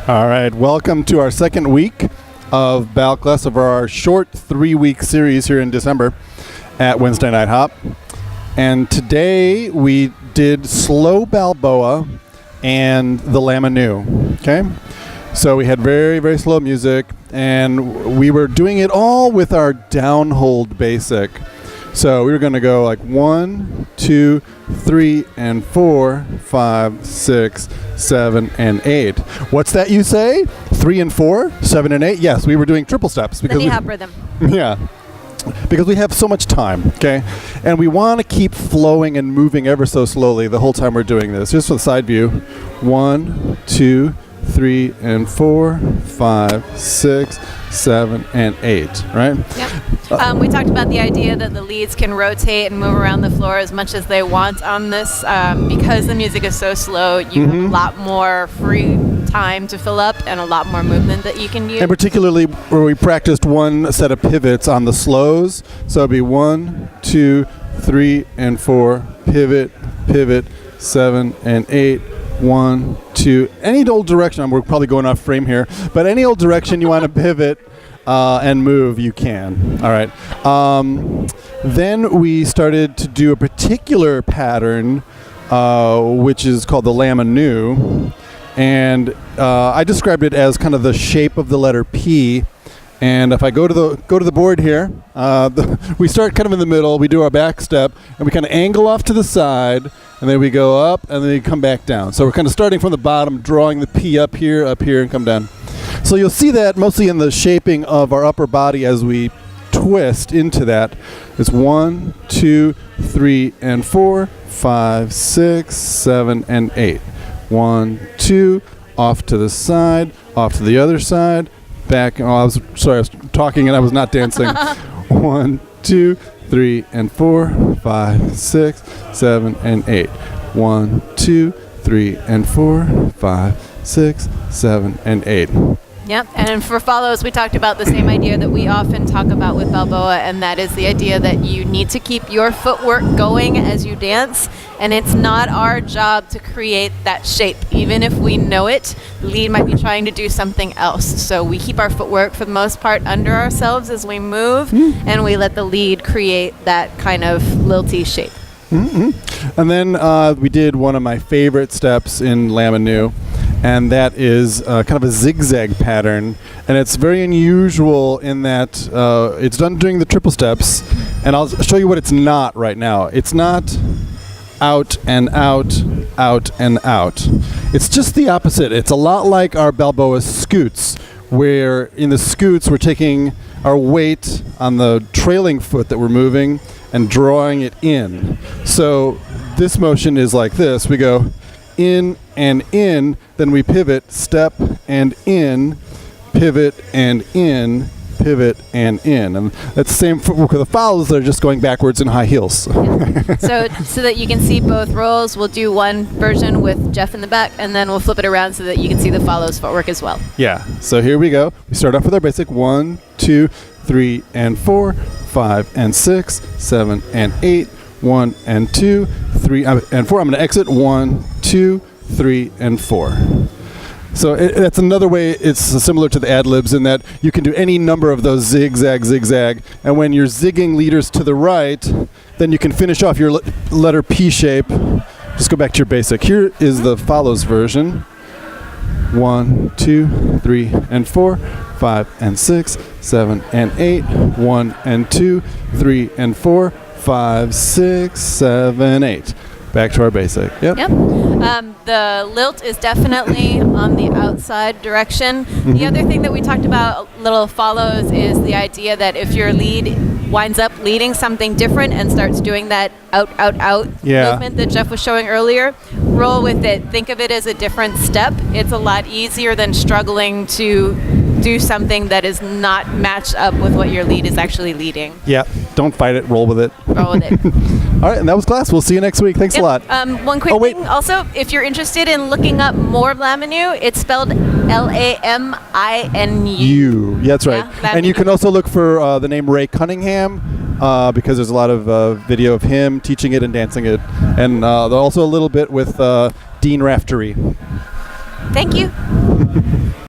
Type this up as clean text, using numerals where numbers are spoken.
All right, welcome to our second week of Bal class of our short 3-week series here in December at Wednesday Night Hop. And today we did slow Balboa and the Lamanu, okay? So we had very, very slow music, and we were doing it all with our downhold basic. So we were going to go like 1, 2, 3, and 4, 5, 6, 7, and 8. What's that you say? 3 and 4, 7 and 8? Yes, we were doing triple steps because the hop rhythm. Yeah, because we have so much time, okay? And we want to keep flowing and moving ever so slowly the whole time we're doing this. Just for the side view, 1, 2, 3, and 4, 5, 6, 7, and 8, right? Yep. We talked about the idea that the leads can rotate and move around the floor as much as they want on this. Because the music is so slow, you have a lot more free time to fill up and a lot more movement that you can use. And particularly where we practiced one set of pivots on the slows. So it'd be 1, 2, 3, and 4, pivot, pivot, 7, and 8. 1, 2, any old direction. We're probably going off frame here, but any old direction you want to pivot and move, you can. All right. Then we started to do a particular pattern, which is called the Lamanu, and I described it as kind of the shape of the letter P. And if I go to the board here, we start kind of in the middle. We do our back step, and we kind of angle off to the side, and then we go up, and then we come back down. So we're kind of starting from the bottom, drawing the P up here, and come down. So you'll see that mostly in the shaping of our upper body as we twist into that. It's 1, 2, 3, and 4, 5, 6, 7, and 8. 1, 2, off to the side, off to the other side. Back. Oh, I was talking and I was not dancing. 1, 2, 3, and 4, 5, 6, 7, and 8. 1, 2, 3, and 4, 5, 6, 7, and 8. Yep, and for follows, we talked about the same idea that we often talk about with Balboa, and that is the idea that you need to keep your footwork going as you dance, and it's not our job to create that shape. Even if we know it, the lead might be trying to do something else. So we keep our footwork, for the most part, under ourselves as we move, and we let the lead create that kind of lilty shape. And then we did one of my favorite steps in Lamanu, and that is kind of a zigzag pattern, and it's very unusual in that it's done during the triple steps, and I'll show you what it's not right now. It's not out and out, out and out. It's just the opposite. It's a lot like our Balboa scoots, where in the scoots we're taking our weight on the trailing foot that we're moving and drawing it in. So this motion is like this. We go in and in, then we pivot, step and in, pivot and in, pivot and in. And that's the same for the follows. They're just going backwards in high heels. So that you can see both rolls, we'll do one version with Jeff in the back, and then we'll flip it around so that you can see the follows footwork as well. Yeah, so here we go. We start off with our basic 1, 2, 3, and 4, 5, and 6, 7, and 8, 1, and 2, 3, and 4. I'm going to exit 1, 2, 3, and 4. So that's another way. It's similar to the ad-libs in that you can do any number of those zigzag, zigzag, and when you're zigging leaders to the right, then you can finish off your letter P shape. Just go back to your basic. Here is the follows version. 1, 2, 3, and 4, 5, and 6, 7, and 8. 1, and 2, 3, and 4, 5, 6, 7, 8. Back to our basic. Yep. The lilt is definitely on the outside direction. The other thing that we talked about, little follows, is the idea that if your lead winds up leading something different and starts doing that out, out, out movement that Jeff was showing earlier, roll with it. Think of it as a different step. It's a lot easier than struggling to do something that is not matched up with what your lead is actually leading. Yeah, don't fight it. Roll with it. Roll with it. All right, and that was class. We'll see you next week. Thanks a lot. One quick thing also, if you're interested in looking up more of Lamanu, it's spelled Laminu. Yeah, that's right. Yeah, and you can also look for the name Ray Cunningham because there's a lot of video of him teaching it and dancing it. And also a little bit with Dean Raftery. Thank you.